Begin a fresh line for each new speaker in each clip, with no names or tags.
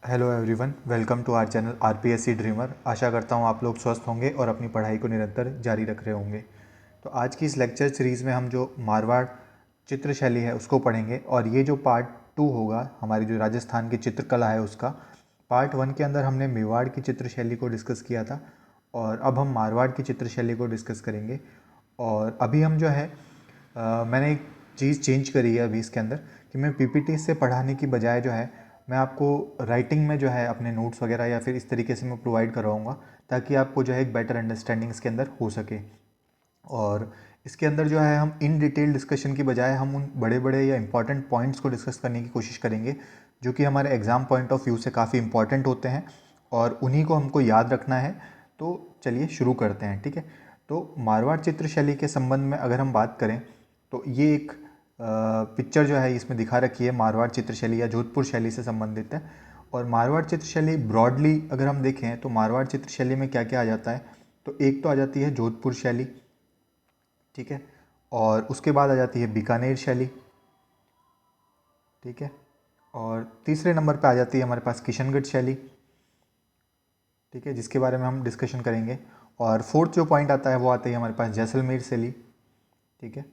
Hello everyone, welcome to our channel RPSC dreamer. आशा करता हूँ आप लोग स्वस्थ होंगे और अपनी पढ़ाई को निरंतर जारी रख रहे होंगे। तो आज की इस लेक्चर सीरीज़ में हम जो मारवाड़ चित्रशैली है उसको पढ़ेंगे और ये जो पार्ट 2 होगा, हमारी जो राजस्थान की चित्रकला है उसका। पार्ट 1 के अंदर हमने मेवाड़ की चित्रशैली को डिस्कस किया था और अब हम मारवाड़ की चित्रशैली को डिस्कस करेंगे। और अभी हम जो है मैंने एक चीज़ चेंज करी है अभी इसके अंदर कि मैं पीपीटी से पढ़ाने की बजाय जो है मैं आपको राइटिंग में जो है अपने नोट्स वगैरह या फिर इस तरीके से मैं प्रोवाइड करवाऊँगा ताकि आपको जो है एक बेटर अंडरस्टैंडिंग इसके अंदर हो सके। और इसके अंदर जो है हम इन डिटेल डिस्कशन की बजाय हम उन बड़े बड़े या इंपॉर्टेंट पॉइंट्स को डिस्कस करने की कोशिश करेंगे जो कि हमारे एग्ज़ाम पॉइंट ऑफ व्यू से काफ़ी इंपॉर्टेंट होते हैं और उन्हीं को हमको याद रखना है। तो चलिए शुरू करते हैं, ठीक है। तो मारवाड़ चित्रशैली के संबंध में अगर हम बात करें तो ये एक पिक्चर जो है इसमें दिखा रखी है, मारवाड़ चित्रशैली या जोधपुर शैली से संबंधित है। और मारवाड़ चित्रशैली ब्रॉडली अगर हम देखें तो मारवाड़ चित्रशैली में क्या क्या आ जाता है, तो एक तो आ जाती है जोधपुर शैली, ठीक है। और उसके बाद आ जाती है बीकानेर शैली, ठीक है। और तीसरे नंबर पे आ जाती है हमारे पास किशनगढ़ शैली, ठीक है, जिसके बारे में हम डिस्कशन करेंगे। और फोर्थ जो पॉइंट आता है वो आती है हमारे पास जैसलमेर शैली, ठीक है,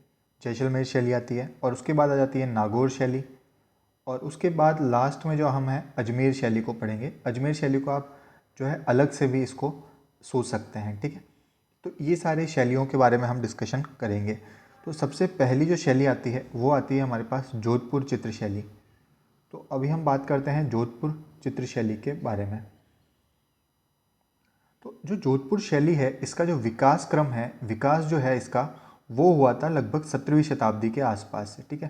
जैसलमेर शैली आती है। और उसके बाद आ जाती है नागौर शैली। और उसके बाद लास्ट में जो हम हैं अजमेर शैली को पढ़ेंगे। अजमेर शैली को आप जो है अलग से भी इसको सोच सकते हैं, ठीक है। तो ये सारे शैलियों के बारे में हम डिस्कशन करेंगे। तो सबसे पहली जो शैली आती है वो आती है हमारे पास जोधपुर चित्रशैली। तो अभी हम बात करते हैं जोधपुर चित्रशैली के बारे में। तो जो जोधपुर शैली है इसका जो विकास क्रम है, विकास जो है इसका वो हुआ था लगभग 17वीं शताब्दी के आसपास से, ठीक है।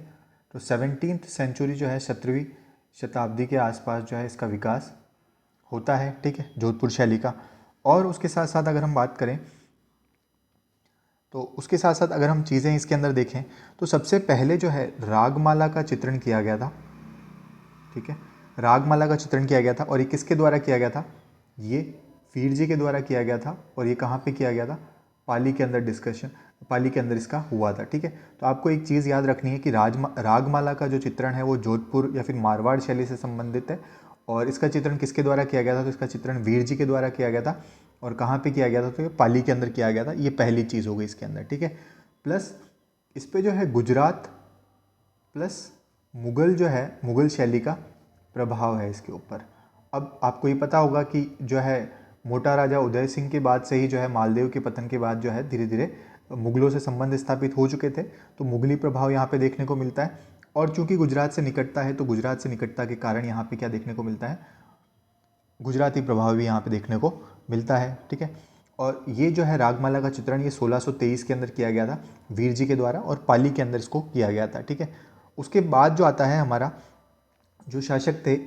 तो 17th सेंचुरी जो है 17वीं शताब्दी के आसपास जो है इसका विकास होता है, ठीक है, जोधपुर शैली का। और उसके साथ साथ अगर हम बात करें तो उसके साथ साथ अगर हम चीज़ें इसके अंदर देखें तो सबसे पहले जो है रागमाला का चित्रण किया गया था, ठीक है। रागमाला का चित्रण किया गया था और ये किसके द्वारा किया गया था, ये वीर जी के द्वारा किया गया था। और ये कहाँ पे किया गया था, पाली के अंदर डिस्कशन, पाली के अंदर इसका हुआ था, ठीक है। तो आपको एक चीज़ याद रखनी है कि रागमाला का जो चित्रण है वो जोधपुर या फिर मारवाड़ शैली से संबंधित है। और इसका चित्रण किसके द्वारा किया गया था, तो इसका चित्रण वीर जी के द्वारा किया गया था। और कहाँ पे किया गया था, तो ये पाली के अंदर किया गया था। ये पहली चीज़ हो गई इसके अंदर, ठीक है। प्लस इस पे जो है गुजरात प्लस मुग़ल जो है, मुग़ल शैली का प्रभाव है इसके ऊपर। अब आपको ये पता होगा कि जो है मोटा राजा उदय सिंह के बाद से ही जो है मालदेव के पतन के बाद जो है धीरे धीरे मुग़लों से संबंध स्थापित हो चुके थे। तो मुग़ली प्रभाव यहाँ पे देखने को मिलता है। और चूंकि गुजरात से निकटता है तो गुजरात से निकटता के कारण यहाँ पे क्या देखने को मिलता है, गुजराती प्रभाव भी यहाँ पे देखने को मिलता है, ठीक है। और ये जो है रागमाला का चित्रण ये 1623 के अंदर किया गया था वीर जी के द्वारा और पाली के अंदर इसको किया गया था, ठीक है। उसके बाद जो आता है हमारा जो शासक थे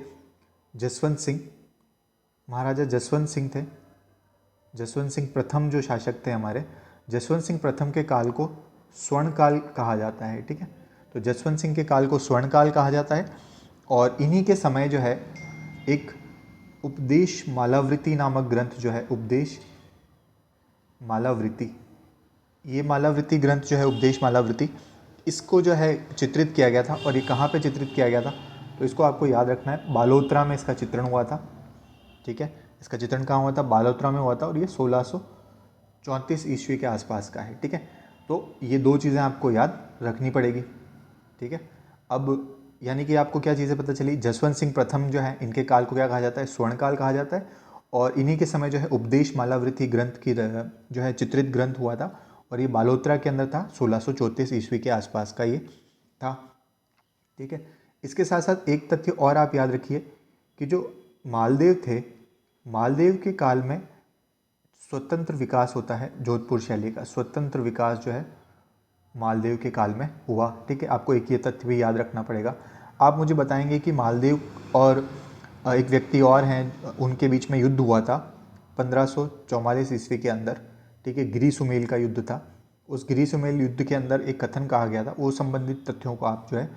जसवंत सिंह, महाराजा जसवंत सिंह थे। जसवंत सिंह प्रथम जो शासक थे हमारे, जसवंत सिंह प्रथम के काल को स्वर्ण काल कहा जाता है, ठीक है। तो जसवंत सिंह के काल को स्वर्ण काल कहा जाता है। और इन्हीं के समय जो है एक उपदेश मालावृत्ति नामक ग्रंथ जो है, उपदेश मालावृत्ति, ये मालावृत्ति ग्रंथ जो है उपदेश मालावृत्ति, इसको जो है चित्रित किया गया था। और ये कहाँ पे चित्रित किया गया था, तो इसको आपको याद रखना है, बालोतरा में इसका चित्रण हुआ था, ठीक है। इसका चित्रण कहाँ हुआ था, बालोतरा में हुआ था। और ये 1634 ईस्वी के आसपास का है, ठीक है। तो ये दो चीज़ें आपको याद रखनी पड़ेगी, ठीक है। अब यानी कि आपको क्या चीज़ें पता चली, जसवंत सिंह प्रथम जो है इनके काल को क्या कहा जाता है, स्वर्ण काल कहा जाता है। और इन्हीं के समय जो है उपदेश मालावृत्ति ग्रंथ की जो है चित्रित ग्रंथ हुआ था। और ये बालोतरा के अंदर था, 1634 ईस्वी के आसपास का ये था, ठीक है। इसके साथ साथ एक तथ्य और आप याद रखिए कि जो मालदेव थे, मालदेव के काल में स्वतंत्र विकास होता है जोधपुर शैली का, स्वतंत्र विकास जो है मालदेव के काल में हुआ, ठीक है। आपको एक ये तथ्य भी याद रखना पड़ेगा। आप मुझे बताएंगे कि मालदेव और एक व्यक्ति और हैं, उनके बीच में युद्ध हुआ था 1544 ईस्वी के अंदर, ठीक है, गिरी सुमेल का युद्ध था। उस गिरी सुमेल युद्ध के अंदर एक कथन कहा गया था, वो संबंधित तथ्यों को आप जो है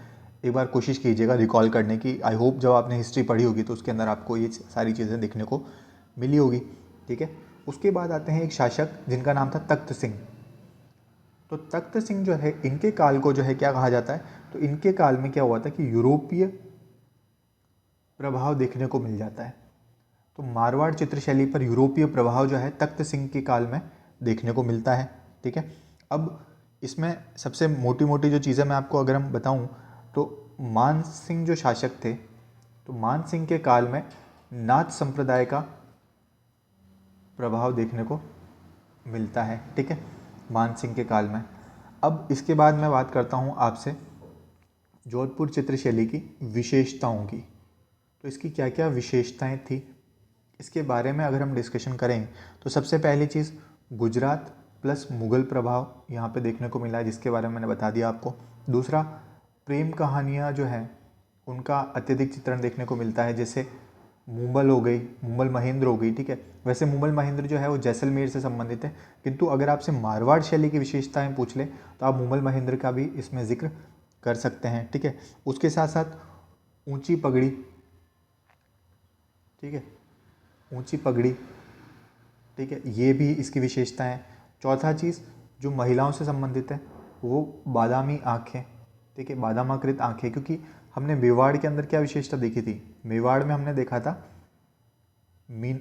एक बार कोशिश कीजिएगा रिकॉल करने की। आई होप जब आपने हिस्ट्री पढ़ी होगी तो उसके अंदर आपको ये सारी चीज़ें देखने को मिली होगी, ठीक है। उसके बाद आते हैं एक शासक जिनका नाम था तख्त सिंह। तो तख्त सिंह जो है इनके काल को जो है क्या कहा जाता है, तो इनके काल में क्या हुआ था कि यूरोपीय प्रभाव देखने को मिल जाता है। तो मारवाड़ चित्रशैली पर यूरोपीय प्रभाव जो है तख्त सिंह के काल में देखने को मिलता है। ठीक है, अब इसमें सबसे मोटी मोटी जो चीज़ें मैं आपको अगर हम बताऊं तो मान सिंह जो शासक थे, तो मान सिंह के काल में नाथ संप्रदाय का प्रभाव देखने को मिलता है। ठीक है, मान सिंह के काल में। अब इसके बाद मैं बात करता हूँ आपसे जोधपुर चित्रशैली की विशेषताओं की। तो इसकी क्या क्या विशेषताएं थी, इसके बारे में अगर हम डिस्कशन करें तो सबसे पहली चीज़ गुजरात प्लस मुग़ल प्रभाव यहाँ पे देखने को मिला है, जिसके बारे में मैंने बता दिया आपको। दूसरा, प्रेम कहानियाँ जो हैं उनका अत्यधिक चित्रण देखने को मिलता है, जैसे मुगल हो गई, मुगल महेंद्र हो गई। ठीक है, वैसे मुगल महेंद्र जो है वो जैसलमेर से संबंधित है, किंतु अगर आपसे मारवाड़ शैली की विशेषताएं पूछ ले तो आप मुगल महेंद्र का भी इसमें जिक्र कर सकते हैं। ठीक है, उसके साथ साथ ऊंची पगड़ी, ठीक है, ऊंची पगड़ी, ठीक है, ये भी इसकी विशेषता है। चौथा चीज़ जो महिलाओं से संबंधित है वो बादामी आँखें, ठीक है, बादामाकृत आँखें, क्योंकि हमने मेवाड़ के अंदर क्या विशेषता देखी थी, मेवाड़ में हमने देखा था मीन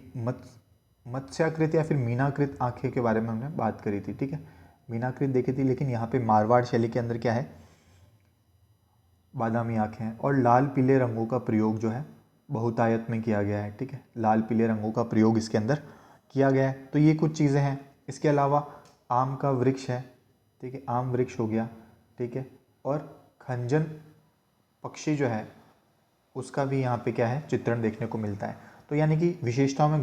मत्स्याकृत या फिर मीनाकृत आँखें के बारे में हमने बात करी थी। ठीक है, मीनाकृत देखी थी, लेकिन यहाँ पे मारवाड़ शैली के अंदर क्या है, बादामी आँखें हैं। और लाल पीले रंगों का प्रयोग जो है बहुतायत में किया गया है। ठीक है, लाल पीले रंगों का प्रयोग इसके अंदर किया गया है। तो ये कुछ चीज़ें हैं। इसके अलावा आम का वृक्ष है, ठीक है, आम वृक्ष हो गया, ठीक है, और खंजन पक्षी जो है उसका भी यहाँ पे क्या है, चित्रण देखने को मिलता है। तो यानी कि विशेषताओं में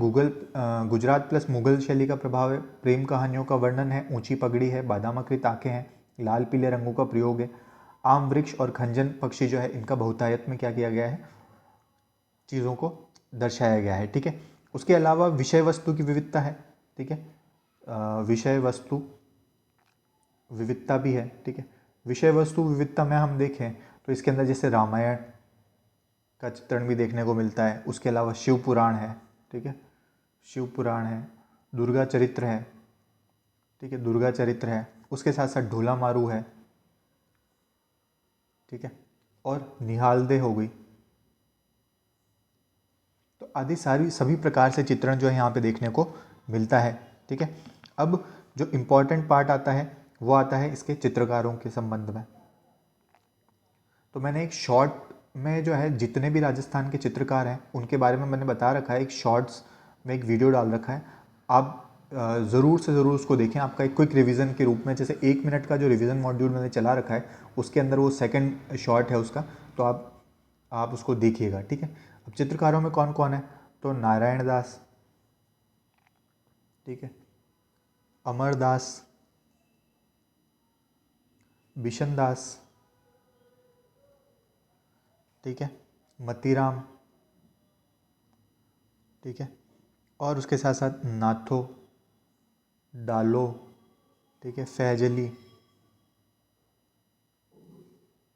गुजरात प्लस मुगल शैली का प्रभाव है, प्रेम कहानियों का वर्णन है, ऊंची पगड़ी है, बादामाकृत आँखें हैं, लाल पीले रंगों का प्रयोग है, आम वृक्ष और खंजन पक्षी जो है इनका बहुतायत में क्या किया गया है, चीज़ों को दर्शाया गया है। ठीक है, उसके अलावा विषय वस्तु की विविधता है। ठीक है, विषय वस्तु विविधता भी है। ठीक है, विषय वस्तु विविधता में हम देखें तो इसके अंदर जैसे रामायण का चित्रण भी देखने को मिलता है। उसके अलावा शिव पुराण है, ठीक है, शिव पुराण है, दुर्गा चरित्र है, ठीक है, दुर्गा चरित्र है, उसके साथ साथ ढोला मारू है, ठीक है, और निहालदे हो गई। तो आदि सारी सभी प्रकार से चित्रण जो है यहाँ पे देखने को मिलता है। ठीक है, अब जो इम्पोर्टेंट पार्ट आता है वो आता है इसके चित्रकारों के संबंध में। तो मैंने एक शॉर्ट में जो है जितने भी राजस्थान के चित्रकार हैं उनके बारे में मैंने बता रखा है, एक शॉर्ट्स में एक वीडियो डाल रखा है, आप ज़रूर से ज़रूर उसको देखें। आपका एक क्विक रिवीजन के रूप में, जैसे 1 मिनट का जो रिवीजन मॉड्यूल मैंने चला रखा है उसके अंदर वो सेकंड शॉर्ट है उसका, तो आप उसको देखिएगा। ठीक है, अब चित्रकारों में कौन कौन है, तो नारायण दास, ठीक है, अमरदास, बिशन दास, ठीक है, मतीराम, ठीक है, और उसके साथ साथ नाथो, डालो, ठीक है, फैजली।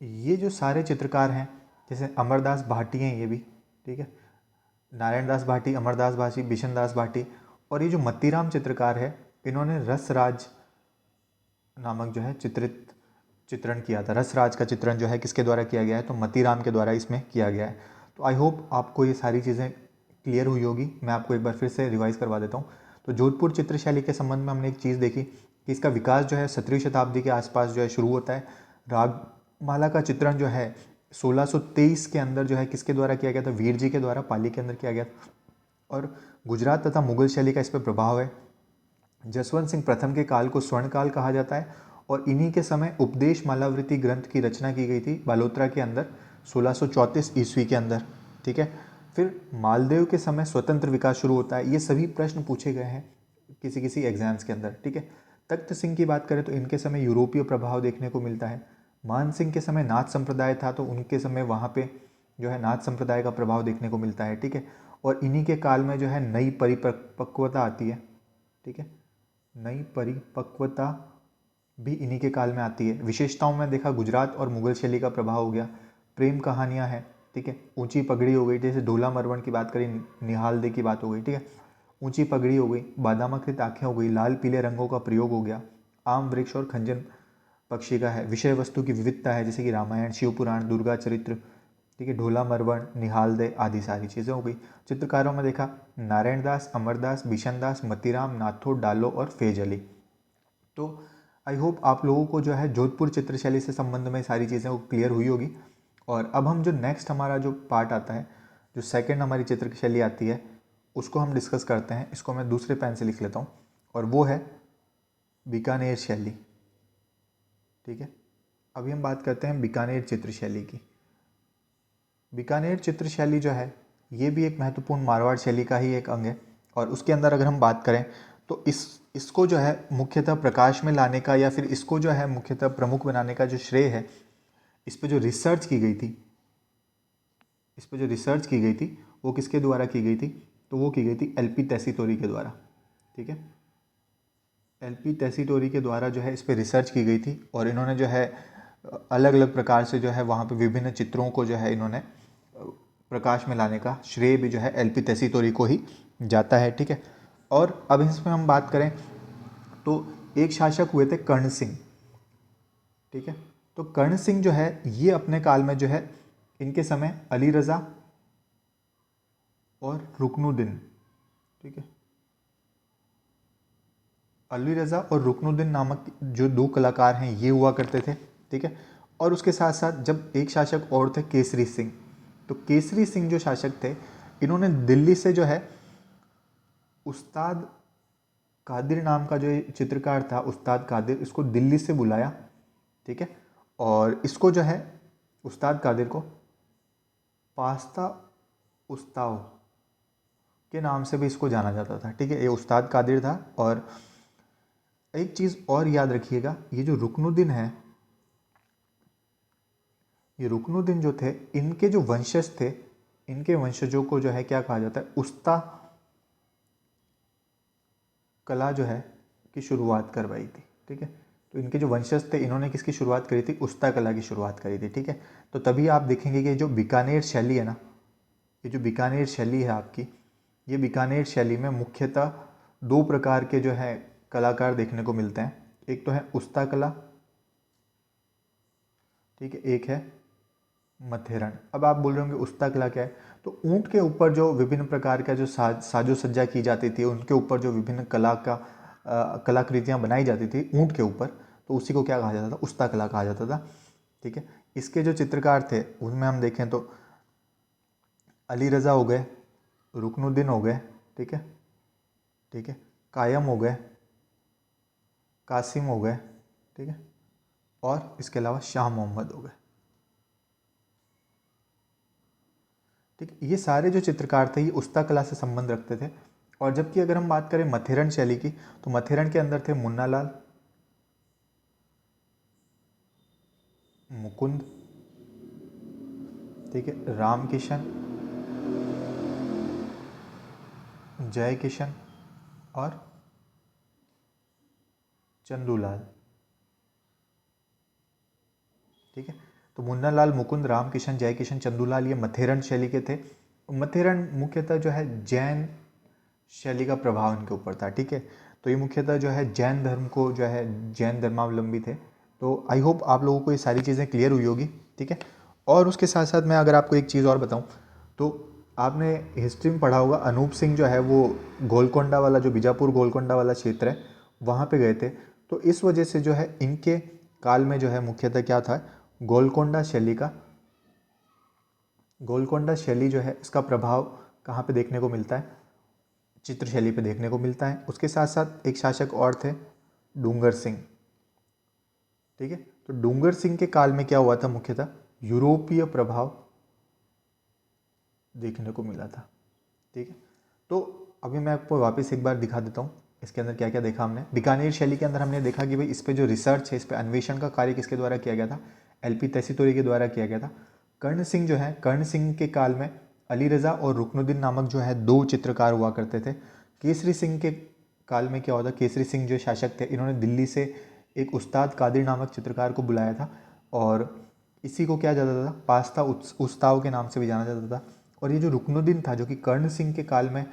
ये जो सारे चित्रकार हैं, जैसे अमरदास भाटी हैं ये भी, ठीक है, नारायण दास भाटी, अमरदास भाटी, बिशन दास भाटी, और ये जो मतीराम चित्रकार है इन्होंने रसराज नामक जो है चित्रण किया था। रसराज का चित्रण जो है किसके द्वारा किया गया है, तो मतीराम के द्वारा इसमें किया गया है। तो आई होप आपको ये सारी चीज़ें क्लियर हुई होगी। मैं आपको एक बार फिर से रिवाइज करवा देता हूँ। तो जोधपुर चित्रशैली के संबंध में हमने एक चीज़ देखी कि इसका विकास जो है 17वीं शताब्दी के आसपास जो है शुरू होता है। रागमाला का चित्रण जो है 1623 के अंदर जो है किसके द्वारा किया गया था, वीर जी के द्वारा पाली के अंदर किया गया था। और गुजरात तथा मुगल शैली का इस पर प्रभाव है। जसवंत सिंह प्रथम के काल को स्वर्णकाल कहा जाता है और इन्हीं के समय उपदेश मालावृत्ति ग्रंथ की रचना की गई थी बालोतरा के अंदर 1634 ईस्वी के अंदर। ठीक है, फिर मालदेव के समय स्वतंत्र विकास शुरू होता है। ये सभी प्रश्न पूछे गए हैं किसी किसी एग्जाम्स के अंदर। ठीक है, तख्त सिंह की बात करें तो इनके समय यूरोपीय प्रभाव देखने को मिलता है। मान सिंह के समय नाथ संप्रदाय था तो उनके समय वहाँ पे जो है नाथ संप्रदाय का प्रभाव देखने को मिलता है। ठीक है, और इन्हीं के काल में जो है नई परिपक्वता आती है। ठीक है, नई परिपक्वता भी इन्हीं के काल में आती है। विशेषताओं में देखा गुजरात और मुगल शैली का प्रभाव हो गया, प्रेम कहानियाँ हैं, ठीक है, ऊंची पगड़ी हो गई, जैसे ढोला मरवण की बात करी, निहाल दे की बात हो गई, ठीक है, ऊंची पगड़ी हो गई, बादामाकृत आँखें हो गई, लाल पीले रंगों का प्रयोग हो गया, आम वृक्ष और खंजन पक्षी का है। विषय वस्तु की विविधता है, जैसे कि रामायण, शिव पुराण, दुर्गा चरित्र, ठीक है, ढोला मरवण, निहाल दे आदि सारी चीज़ें हो गई। चित्रकारों में देखा नारायण दास, अमरदास, बिशन दास, मतीराम, नाथो, डालो और फैज अली। तो आई होप आप लोगों को जो है जोधपुर चित्रशैली से संबंध में सारी चीज़ें वो क्लियर हुई होगी। और अब हम जो नेक्स्ट हमारा जो पार्ट आता है, जो सेकंड हमारी चित्रशैली आती है, उसको हम डिस्कस करते हैं। इसको मैं दूसरे पेन से लिख लेता हूँ, और वो है बीकानेर शैली। ठीक है, अभी हम बात करते हैं बीकानेर चित्रशैली की। बीकानेर चित्रशैली जो है ये भी एक महत्वपूर्ण मारवाड़ शैली का ही एक अंग है। और उसके अंदर अगर हम बात करें तो इसको जो है मुख्यतः प्रकाश में लाने का, या फिर इसको जो है मुख्यतः प्रमुख बनाने का जो श्रेय है, इस पे जो रिसर्च की गई थी, इस पे जो रिसर्च की गई थी वो किसके द्वारा की गई थी? तो वो की गई थी एलपी तैसीतोरी के द्वारा। ठीक है, एलपी तैसीतोरी के द्वारा जो है इस पे रिसर्च की गई थी, और इन्होंने जो है अलग अलग प्रकार से जो है वहाँ पे विभिन्न चित्रों को जो है इन्होंने प्रकाश में लाने का श्रेय भी जो है एलपी तैसीतोरी को ही जाता है। ठीक है, और अब इसमें हम बात करें तो एक शासक हुए थे कर्ण सिंह। ठीक है, तो कर्ण सिंह जो है ये अपने काल में जो है, इनके समय अली रज़ा और रुकनुद्दीन, ठीक है, अली रज़ा और रुकनुद्दीन नामक जो दो कलाकार हैं ये हुआ करते थे। ठीक है, और उसके साथ साथ जब एक शासक और थे केसरी सिंह, तो केसरी सिंह जो शासक थे, इन्होंने दिल्ली से जो है उस्ताद कादिर नाम का जो चित्रकार था, उस्ताद कादिर, इसको दिल्ली से बुलाया। ठीक है, और इसको जो है उस्ताद कादिर को पास्ता उस्ताव के नाम से भी इसको जाना जाता था। ठीक है, ये उस्ताद कादिर था। और एक चीज़ और याद रखिएगा, ये जो रुकनुद्दीन है, ये रुकनुद्दीन जो थे, इनके जो वंशज थे, इनके वंशजों को जो है क्या कहा जाता है? उस्ता कला जो है की शुरुआत करवाई थी। ठीक है, तो इनके जो वंशज थे, इन्होंने किसकी शुरुआत करी थी? उस्ता कला की शुरुआत करी थी। ठीक है, तो तभी आप देखेंगे कि जो बीकानेर शैली है ना, ये जो बीकानेर शैली है आपकी, ये बीकानेर शैली में मुख्यतः दो प्रकार के जो है कलाकार देखने को मिलते हैं। एक तो है उस्ता कला, ठीक है, एक है मथेरन। अब आप बोल रहे होंगे उस्ता कला क्या है? तो ऊंट के ऊपर जो विभिन्न प्रकार का जो साजो सज्जा की जाती थी, उनके ऊपर जो विभिन्न कलाकृतियाँ बनाई जाती थी ऊंट के ऊपर, तो उसी को क्या कहा जाता था? उस्ता कला कहा जाता था। ठीक है, इसके जो चित्रकार थे उनमें हम देखें तो अली रज़ा हो गए, रुकनुद्दीन हो गए, ठीक है, ठीक है, कायम हो गए, कासिम हो गए, ठीक है, और इसके अलावा शाह मोहम्मद हो गए। ठीक, ये सारे जो चित्रकार थे ये उस्ता कला से संबंध रखते थे। और जबकि अगर हम बात करें मथेरन शैली की, तो मथेरन के अंदर थे मुन्ना लाल, मुकुंद, ठीक है, राम किशन, जय किशन और चंदूलाल। ठीक है, तो मुन्ना लाल, मुकुंद, राम किशन, जय किशन, चंदूलाल ये मथेरन शैली के थे। मथेरन मुख्यतः जो है जैन शैली का प्रभाव इनके ऊपर था। ठीक है, तो ये मुख्यतः जो है जैन धर्म को जो है जैन धर्मावलंबी थे। तो आई होप आप लोगों को ये सारी चीज़ें क्लियर हुई होगी। ठीक है, और उसके साथ साथ मैं अगर आपको एक चीज़ और बताऊं, तो आपने हिस्ट्री में पढ़ा होगा अनूप सिंह जो है वो गोलकोंडा वाला, जो बीजापुर गोलकोंडा वाला क्षेत्र है, वहाँ पे गए थे। तो इस वजह से जो है इनके काल में जो है मुख्यतः क्या था? गोलकोंडा शैली का, गोलकोंडा शैली जो है इसका प्रभाव कहाँ पे देखने को मिलता है? चित्रशैली पे देखने को मिलता है। उसके साथ साथ एक शासक और थे डूंगर सिंह। ठीक है, तो डूंगर सिंह के काल में क्या हुआ था? मुख्यतः यूरोपीय प्रभाव देखने को मिला था। ठीक है, तो अभी मैं आपको वापस एक बार दिखा देता हूँ इसके अंदर क्या क्या देखा हमने। बीकानेर शैली के अंदर हमने देखा कि भाई इस पे जो रिसर्च है, इस पे अन्वेषण का कार्य किसके द्वारा किया गया था? एलपी तैसीतोरी के द्वारा किया गया था। कर्ण सिंह जो है, कर्ण सिंह के काल में अली रज़ा और रुकनुद्दीन नामक जो है दो चित्रकार हुआ करते थे। केसरी सिंह के काल में क्या हुआ था? केसरी सिंह जो शासक थे, इन्होंने दिल्ली से एक उस्ताद कादिर नामक चित्रकार को बुलाया था, और इसी को क्या जाता था? पास्ता उस्ताव के नाम से भी जाना जाता था। और ये जो रुकनुद्दीन था, जो कि कर्ण सिंह के काल में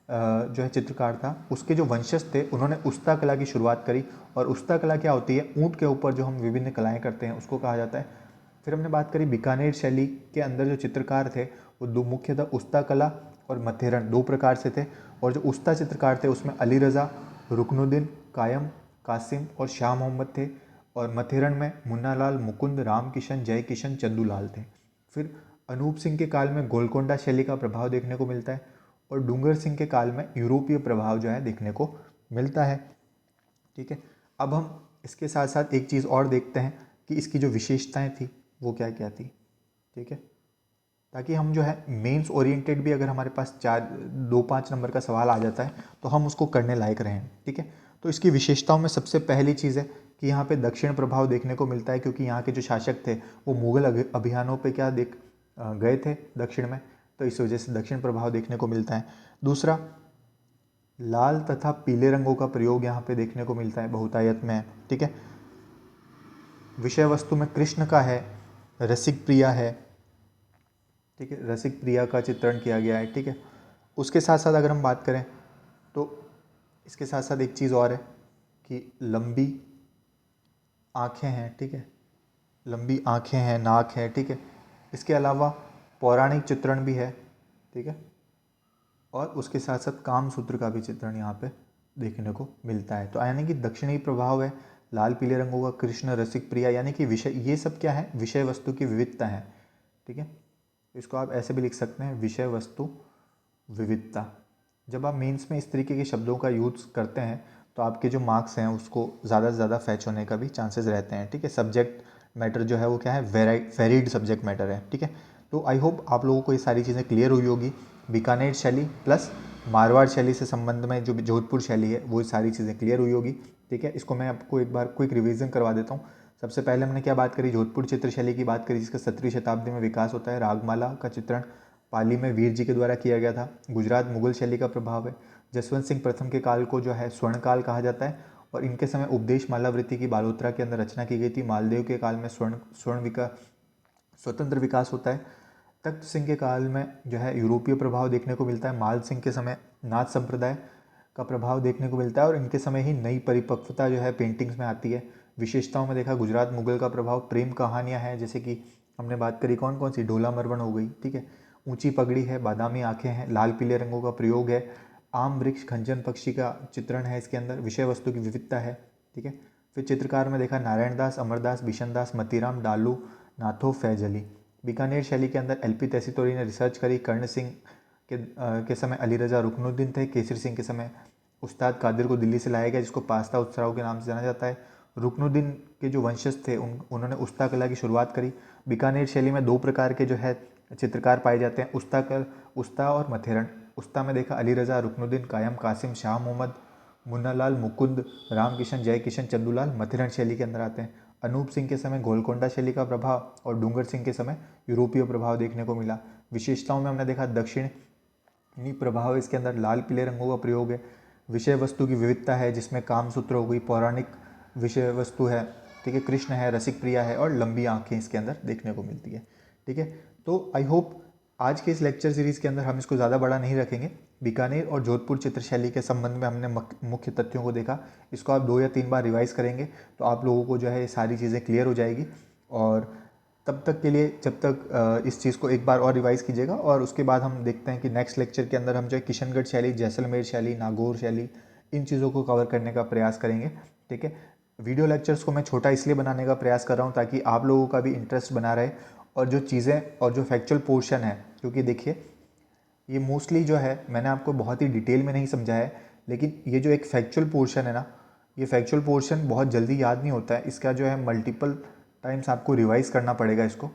जो है चित्रकार था, उसके जो वंशज थे उन्होंने उस्ता कला की शुरुआत करी। और उस्ता कला क्या होती है? ऊँट के ऊपर जो हम विभिन्न कलाएं करते हैं उसको कहा जाता है फिर हमने बात करी बीकानेर शैली के अंदर जो चित्रकार थे वो दो मुख्यतः उस्ता कला और मथेरन दो प्रकार से थे। और जो उस्ता चित्रकार थे उसमें अली रज़ा, रुकनुद्दीन, कायम, कासिम और शाह मोहम्मद थे। और मथेरन में मुन्नालाल, मुकुंद, राम किशन, जय किशन, चंदूलाल थे। फिर अनूप सिंह के काल में गोलकोंडा शैली का प्रभाव देखने को मिलता है और डूंगर सिंह के काल में यूरोपीय प्रभाव जो है देखने को मिलता है। ठीक है, अब हम इसके साथ साथ एक चीज़ और देखते हैं कि इसकी जो विशेषताएं थी वो क्या क्या थी। ठीक है, ताकि हम जो है मेंस ओरिएंटेड भी अगर हमारे पास 4-2-5 नंबर का सवाल आ जाता है तो हम उसको करने लायक रहें। ठीक है, तो इसकी विशेषताओं में सबसे पहली चीज़ है कि यहाँ पे दक्षिण प्रभाव देखने को मिलता है, क्योंकि यहाँ के जो शासक थे वो मुगल अभियानों पे गए थे दक्षिण में, तो इस वजह से दक्षिण प्रभाव देखने को मिलता है। दूसरा, लाल तथा पीले रंगों का प्रयोग यहाँ पे देखने को मिलता है, बहुतायत में है। ठीक है, विषय वस्तु में कृष्ण का है, रसिक प्रिया है। ठीक है, रसिक प्रिया का चित्रण किया गया है। ठीक है, उसके साथ साथ अगर हम बात करें तो इसके साथ साथ एक चीज़ और है कि लंबी आँखें हैं। ठीक है, लंबी आँखें हैं, नाक है। ठीक है, इसके अलावा पौराणिक चित्रण भी है। ठीक है, और उसके साथ साथ कामसूत्र का भी चित्रण यहाँ पे देखने को मिलता है। तो यानी कि दक्षिणी प्रभाव है, लाल पीले रंगों का कृष्ण, रसिक प्रिया, यानी कि विषय, ये सब क्या है, विषय वस्तु की विविधता है। ठीक है, इसको आप ऐसे भी लिख सकते हैं, विषय वस्तु विविधता। जब आप मेंस में इस तरीके के शब्दों का यूज़ करते हैं तो आपके जो मार्क्स हैं उसको ज़्यादा से ज़्यादा फैच होने का भी चांसेस रहते हैं। ठीक है, सब्जेक्ट मैटर जो है वो क्या है, वेरिड सब्जेक्ट मैटर है। ठीक है, तो आई होप आप लोगों को ये सारी चीज़ें क्लियर हुई होगी। बीकानेर शैली प्लस मारवाड़ शैली से संबंध में जो जोधपुर शैली है वो सारी चीज़ें क्लियर हुई होगी। ठीक है, इसको मैं आपको एक बार क्विक रिवीजन करवा देता हूँ। सबसे पहले हमने क्या बात करी, जोधपुर चित्र शैली की बात करी, जिसका 17वीं शताब्दी में विकास होता है। रागमाला का चित्रण पाली में वीर जी के द्वारा किया गया था। गुजरात मुगल शैली का प्रभाव है। जसवंत सिंह प्रथम के काल को जो है स्वर्ण काल कहा जाता है और इनके समय उपदेश मालावृत्ति की बालोतरा के अंदर रचना की गई थी। मालदेव के काल में स्वतंत्र विकास होता है। तख्त सिंह के काल में जो है यूरोपीय प्रभाव देखने को मिलता है। माल सिंह के समय नाथ संप्रदाय का प्रभाव देखने को मिलता है और इनके समय ही नई परिपक्वता जो है पेंटिंग्स में आती है। विशेषताओं में देखा गुजरात मुगल का प्रभाव, प्रेम कहानियाँ हैं, जैसे कि हमने बात करी कौन कौन सी, ढोला मरवण हो गई। ठीक है, ऊंची पगड़ी है, बादामी आंखें हैं, लाल पीले रंगों का प्रयोग है, आम वृक्ष, खंजन पक्षी का चित्रण है इसके अंदर, विषय वस्तु की विविधता है। ठीक है, फिर चित्रकार में देखा नारायण दास, अमरदास, बिशन दास, मतीराम, डालू, नाथो, फैज अली। बीकानेर शैली के अंदर एलपी तैसीतोरी ने रिसर्च करी। कर्ण सिंह के समय अली रज़ा, रुकनुद्दीन थे। केसरी सिंह के समय उस्ताद कादिर को दिल्ली से लाया गया, जिसको पास्ता उत्सराव के नाम से जाना जाता है। रुकनुद्दीन के जो वंशज थे उन्होंने उस्ता कला की शुरुआत करी। बीकानेर शैली में दो प्रकार के जो है चित्रकार पाए जाते हैं, उस्ता और मथेरन। उस्ता में देखा अली रज़ा, रुकनुद्दीन, कायम, कासिम, शाह मोहम्मद, मुन्नालाल, मुकुंद, राम किशन, जय किशन, चंदूलाल मथेरन शैली के अंदर आते हैं। अनूप सिंह के समय गोलकोंडा शैली का प्रभाव और डूंगर सिंह के समय यूरोपीय प्रभाव देखने को मिला। विशेषताओं में हमने देखा दक्षिणी प्रभाव, इसके अंदर लाल पीले रंगों का प्रयोग है। विषय वस्तु की विविधता है, जिसमें कामसूत्र हो गई, पौराणिक विषय वस्तु है। ठीक है, कृष्ण है, रसिक प्रिया है और लंबी आंखें इसके अंदर देखने को मिलती है। ठीक है, तो आई होप आज के इस लेक्चर सीरीज़ के अंदर हम इसको ज़्यादा बड़ा नहीं रखेंगे। बीकानेर और जोधपुर चित्रशैली के संबंध में हमने मुख्य तथ्यों को देखा। इसको आप 2 या 3 बार रिवाइज करेंगे तो आप लोगों को जो है ये सारी चीज़ें क्लियर हो जाएगी। और तब तक के लिए, जब तक इस चीज़ को एक बार और रिवाइज कीजिएगा और उसके बाद हम देखते हैं कि नेक्स्ट लेक्चर के अंदर हम जो है किशनगढ़ शैली, जैसलमेर शैली, नागौर शैली, इन चीज़ों को कवर करने का प्रयास करेंगे। ठीक है, वीडियो लेक्चर्स को मैं छोटा इसलिए बनाने का प्रयास कर रहा हूँ ताकि आप लोगों का भी इंटरेस्ट बना रहे और जो चीज़ें और जो फैक्चुअल पोर्शन है, क्योंकि देखिए ये मोस्टली जो है मैंने आपको बहुत ही डिटेल में नहीं समझाया है, लेकिन ये जो एक फैक्चुअल पोर्शन है ना, ये फैक्चुअल पोर्शन बहुत जल्दी याद नहीं होता है। इसका जो है मल्टीपल टाइम्स आपको रिवाइज़ करना पड़ेगा इसको।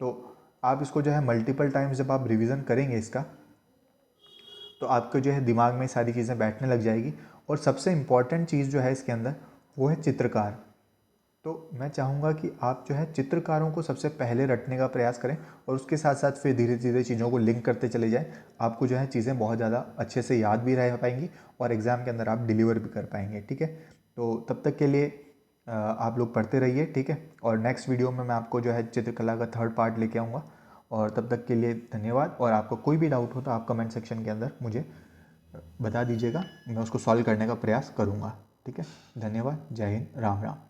तो आप इसको जो है मल्टीपल टाइम्स जब आप रिवीजन करेंगे इसका, तो आपको जो है दिमाग में सारी चीज़ें बैठने लग जाएगी। और सबसे इम्पॉर्टेंट चीज़ जो है इसके अंदर वो है चित्रकार। तो मैं चाहूँगा कि आप जो है चित्रकारों को सबसे पहले रटने का प्रयास करें और उसके साथ साथ फिर धीरे धीरे चीज़ों को लिंक करते चले जाएं। आपको जो है चीज़ें बहुत ज़्यादा अच्छे से याद भी रह पाएंगी और एग्ज़ाम के अंदर आप डिलीवर भी कर पाएंगे। ठीक है, तो तब तक के लिए आप लोग पढ़ते रहिए। ठीक है, और नेक्स्ट वीडियो में मैं आपको जो है चित्रकला का 3rd पार्ट लेके आऊँगा। और तब तक के लिए धन्यवाद। और आपको कोई भी डाउट हो तो आप कमेंट सेक्शन के अंदर मुझे बता दीजिएगा, मैं उसको सॉल्व करने का प्रयास करूँगा। ठीक है, धन्यवाद, जय हिंद, राम राम।